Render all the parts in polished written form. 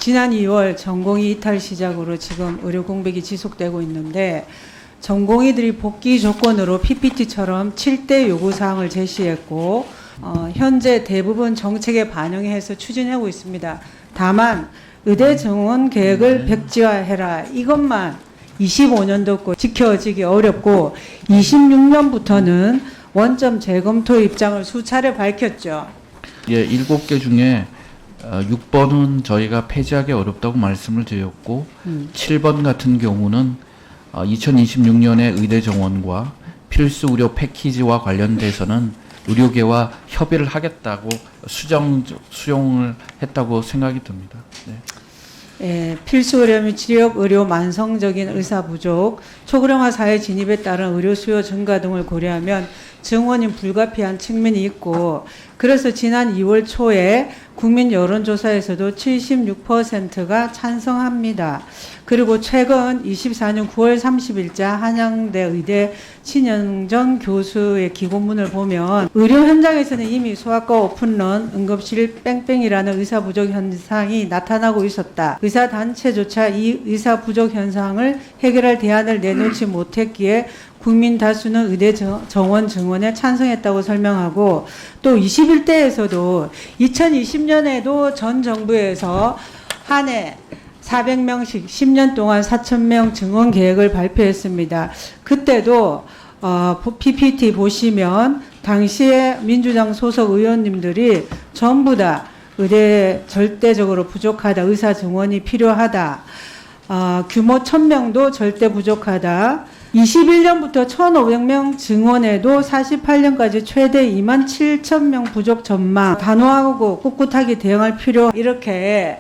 지난 2월 전공의 이탈 시작으로 지금 의료 공백이 지속되고 있는데 전공의들이 복귀 조건으로 PPT처럼 7대 요구사항을 제시했고 현재 대부분 정책에 반영해서 추진하고 있습니다. 다만 의대 정원 계획을 백지화해라 이것만 25년도 지켜지기 어렵고 26년부터는 원점 재검토 입장을 수차례 밝혔죠. 예, 7개 중에 6번은 저희가 폐지하기 어렵다고 말씀을 드렸고 7번 같은 경우는 2026년에 의대 정원과 필수 의료 패키지와 관련돼서는 의료계와 협의를 하겠다고 수용을 했다고 생각이 듭니다. 네. 예, 필수 의료 및 지역 의료 만성적인 의사 부족, 초고령화 사회 진입에 따른 의료 수요 증가 등을 고려하면 증원이 불가피한 측면이 있고 그래서 지난 2월 초에 국민 여론조사에서도 76%가 찬성합니다. 그리고 최근 24년 9월 30일자 한양대 의대 신영전 교수의 기고문을 보면 의료 현장에서는 이미 소아과 오픈런, 응급실 뺑뺑이라는 의사 부족 현상이 나타나고 있었다. 의사단체조차 이 의사 부족 현상을 해결할 대안을 내놓지 못했기에 국민 다수는 의대 정원 증원에 찬성했다고 설명하고 또 21대에서도 2020년에도 전 정부에서 한 해 400명씩 10년 동안 4,000명 증원 계획을 발표했습니다. 그때도 PPT 보시면 당시에 민주당 소속 의원님들이 전부 다 의대 절대적으로 부족하다, 의사 증원이 필요하다, 규모 1,000명도 절대 부족하다, 21년부터 1,500명 증원에도 48년까지 최대 27,000명 부족 전망, 단호하고 꿋꿋하게 대응할 필요, 이렇게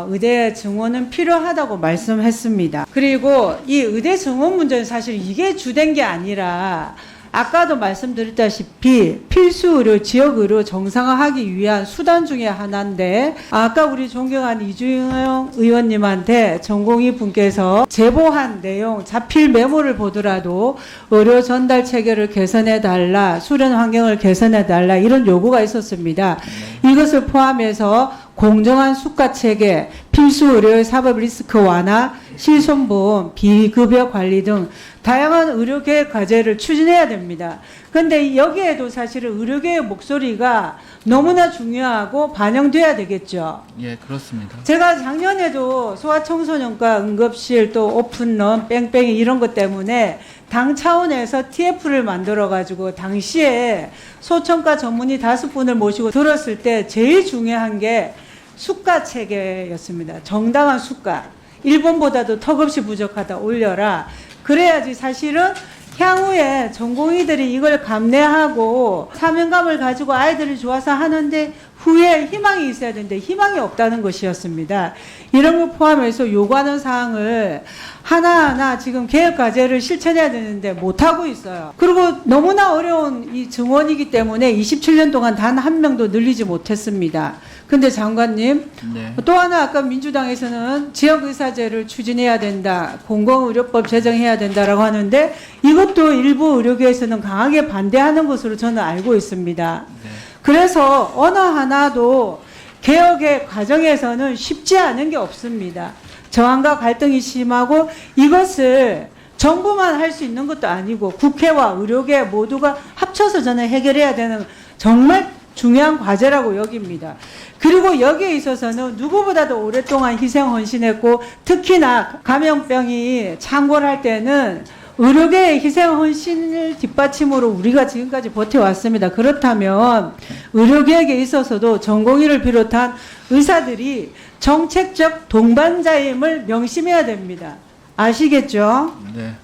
의대 증원은 필요하다고 말씀했습니다. 그리고 이 의대 증원 문제는 사실 이게 주된 게 아니라 아까도 말씀드렸다시피 필수 의료, 지역 의료 정상화하기 위한 수단 중에 하나인데 아까 우리 존경한 이주영 의원님한테 전공의 분께서 제보한 내용, 자필 메모를 보더라도 의료 전달 체계를 개선해 달라, 수련 환경을 개선해 달라 이런 요구가 있었습니다. 이것을 포함해서 공정한 수가 체계, 필수 의료의 사법 리스크 완화, 실손보험, 비급여 관리 등 다양한 의료계획 과제를 추진해야 됩니다. 그런데 여기에도 사실은 의료계의 목소리가 너무나 중요하고 반영돼야 되겠죠. 예, 그렇습니다. 제가 작년에도 소아청소년과 응급실 또 오픈런 뺑뺑이 이런 것 때문에 당 차원에서 TF를 만들어가지고 당시에 소청과 전문의 5분을 모시고 들었을 때 제일 중요한 게 수가 체계였습니다. 정당한 수가. 일본보다도 턱없이 부족하다 올려라. 그래야지 사실은 향후에 전공의들이 이걸 감내하고 사명감을 가지고 아이들이 좋아서 하는데 후에 희망이 있어야 되는데 희망이 없다는 것이었습니다. 이런 거 포함해서 요구하는 사항을 하나하나 지금 개혁 과제를 실천해야 되는데 못하고 있어요. 그리고 너무나 어려운 이 증원이기 때문에 27년 동안 단 한 명도 늘리지 못했습니다. 근데 장관님, 네. 또 하나 아까 민주당에서는 지역의사제를 추진해야 된다, 공공의료법 제정해야 된다라고 하는데 이것도 일부 의료계에서는 강하게 반대하는 것으로 저는 알고 있습니다. 네. 그래서 어느 하나도 개혁의 과정에서는 쉽지 않은 게 없습니다. 저항과 갈등이 심하고 이것을 정부만 할 수 있는 것도 아니고 국회와 의료계 모두가 합쳐서 저는 해결해야 되는 정말 중요한 과제라고 여깁니다. 그리고 여기에 있어서는 누구보다도 오랫동안 희생 헌신했고 특히나 감염병이 창궐할 때는 의료계의 희생 헌신을 뒷받침으로 우리가 지금까지 버텨왔습니다. 그렇다면 의료계획에 있어서도 전공의를 비롯한 의사들이 정책적 동반자임을 명심해야 됩니다. 아시겠죠? 네.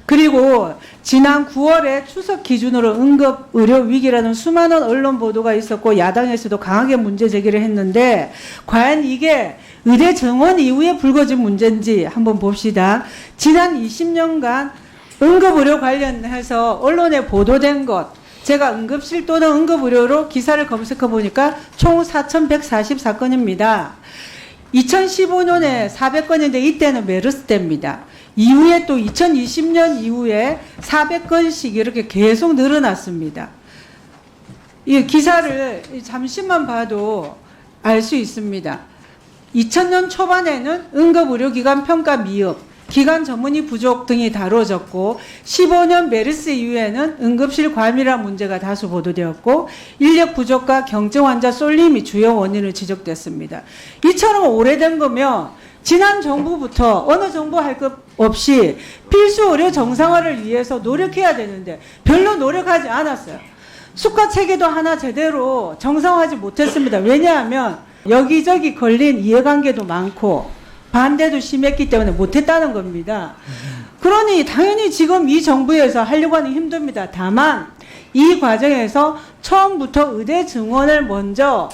그리고 지난 9월에 추석 기준으로 응급 의료 위기라는 수많은 언론 보도가 있었고 야당에서도 강하게 문제 제기를 했는데 과연 이게 의대 정원 이후에 불거진 문제인지 한번 봅시다. 지난 20년간 응급 의료 관련해서 언론에 보도된 것, 제가 응급실 또는 응급의료로 기사를 검색해 보니까 총 4,140사건입니다. 2015년에 400건인데 이때는 메르스 때입니다. 이후에 또 2020년 이후에 400건씩 이렇게 계속 늘어났습니다. 이 기사를 잠시만 봐도 알 수 있습니다. 2000년 초반에는 응급의료기관 평가 미흡, 기관 전문의 부족 등이 다뤄졌고 15년 메르스 이후에는 응급실 과밀화 문제가 다수 보도되었고 인력 부족과 경증 환자 쏠림이 주요 원인으로 지적됐습니다. 이처럼 오래된 거면 지난 정부부터 어느 정부 할 것 없이 필수 의료 정상화를 위해서 노력해야 되는데 별로 노력하지 않았어요. 수가 체계도 하나 제대로 정상화하지 못했습니다. 왜냐하면 여기저기 걸린 이해관계도 많고 반대도 심했기 때문에 못했다는 겁니다. 그러니 당연히 지금 이 정부에서 하려고 하는 힘듭니다. 다만 이 과정에서 처음부터 의대 증원을 먼저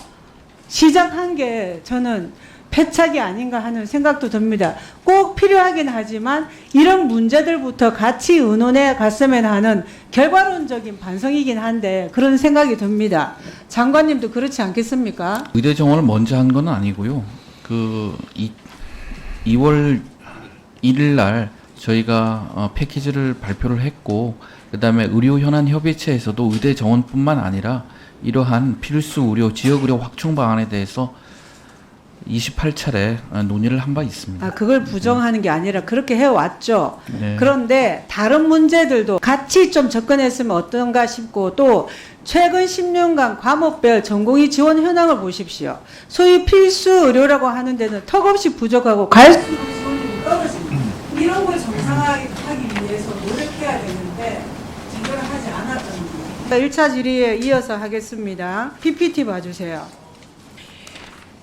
시작한 게 저는 패착이 아닌가 하는 생각도 듭니다. 꼭 필요하긴 하지만 이런 문제들부터 같이 의논해 갔으면 하는 결과론적인 반성이긴 한데 그런 생각이 듭니다. 장관님도 그렇지 않겠습니까? 의대 정원을 먼저 한 건 아니고요. 2월 1일 날 저희가 패키지를 발표를 했고 그다음에 의료 현안 협의체에서도 의대 정원뿐만 아니라 이러한 필수 의료, 지역 의료 확충 방안에 대해서 28차례 논의를 한 바 있습니다. 그걸 부정하는 게 아니라 그렇게 해왔죠. 네. 그런데 다른 문제들도 같이 좀 접근했으면 어떤가 싶고 또 최근 10년간 과목별 전공의 지원 현황을 보십시오. 소위 필수 의료라고 하는 데는 턱없이 부족하고 갈수록 지원율이 떨어집니다. 이런 걸 정상화하기 위해서 노력해야 되는데 제대로 하지 않았던 겁니다. 1차 질의에 이어서 하겠습니다. PPT 봐주세요.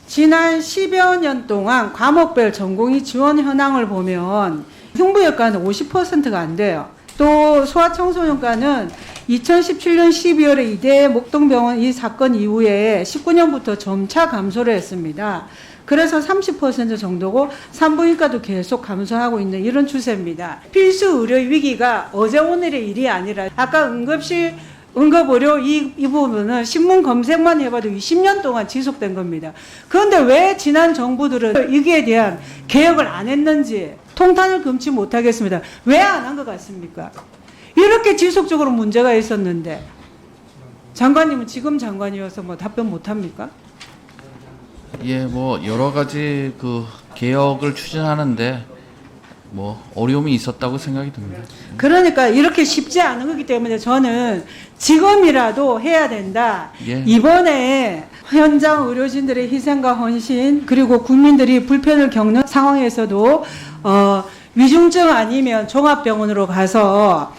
지난 10여 년 동안 과목별 전공의 지원 현황을 보면 흉부외과는 50%가 안 돼요. 또 소아청소년과는 2017년 12월에 이대 목동병원 이 사건 이후에 19년부터 점차 감소를 했습니다. 그래서 30% 정도고 산부인과도 계속 감소하고 있는 이런 추세입니다. 필수 의료 위기가 어제 오늘의 일이 아니라 아까 응급의료 이 부분은 신문 검색만 해봐도 20년 동안 지속된 겁니다. 그런데 왜 지난 정부들은 여기에 대한 개혁을 안 했는지 통탄을 금치 못하겠습니다. 왜 안 한 것 같습니까? 이렇게 지속적으로 문제가 있었는데 장관님은 지금 장관이어서 뭐 답변 못합니까? 예, 뭐 여러 가지 개혁을 추진하는데 뭐 어려움이 있었다고 생각이 듭니다. 그러니까 이렇게 쉽지 않은 거기 때문에 저는 지금이라도 해야 된다. 예. 이번에 현장 의료진들의 희생과 헌신 그리고 국민들이 불편을 겪는 상황에서도 위중증 아니면 종합병원으로 가서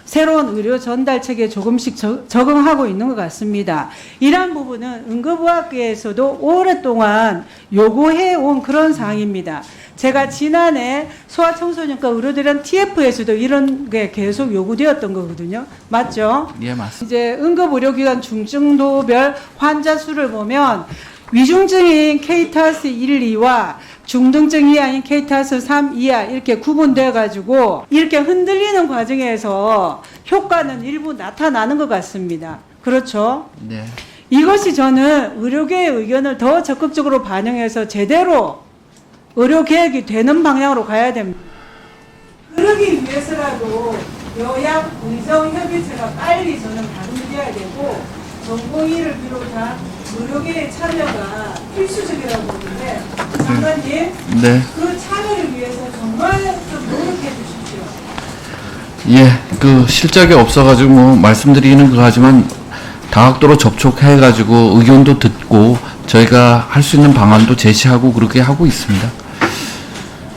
새로운 의료 전달 체계에 조금씩 적응하고 있는 것 같습니다. 이러한 부분은 응급의학계에서도 오랫동안 요구해 온 그런 사항입니다. 제가 지난해 소아청소년과 의료대란 TF에서도 이런 게 계속 요구되었던 거거든요. 맞죠? 예, 맞습니다. 이제 응급의료기관 중증도별 환자 수를 보면 위중증인 K타스 1, 2와 중등증 이하인 K타스 3 이하 이렇게 구분되어 가지고 이렇게 흔들리는 과정에서 효과는 일부 나타나는 것 같습니다. 그렇죠? 네. 이것이 저는 의료계의 의견을 더 적극적으로 반영해서 제대로 의료개혁이 되는 방향으로 가야 됩니다. 그러기 위해서라도 여야 의정협의체가 빨리 저는 가동돼야 되고 전공의를 비롯한 의료계의 참여가 필수적이라고 보는데 장관님 네. 그 참여를 위해서 정말 좀 노력해 주십시오. 예, 실적이 없어가지고 뭐 말씀드리는 거 하지만 다각도로 접촉해가지고 의견도 듣고 저희가 할 수 있는 방안도 제시하고 그렇게 하고 있습니다.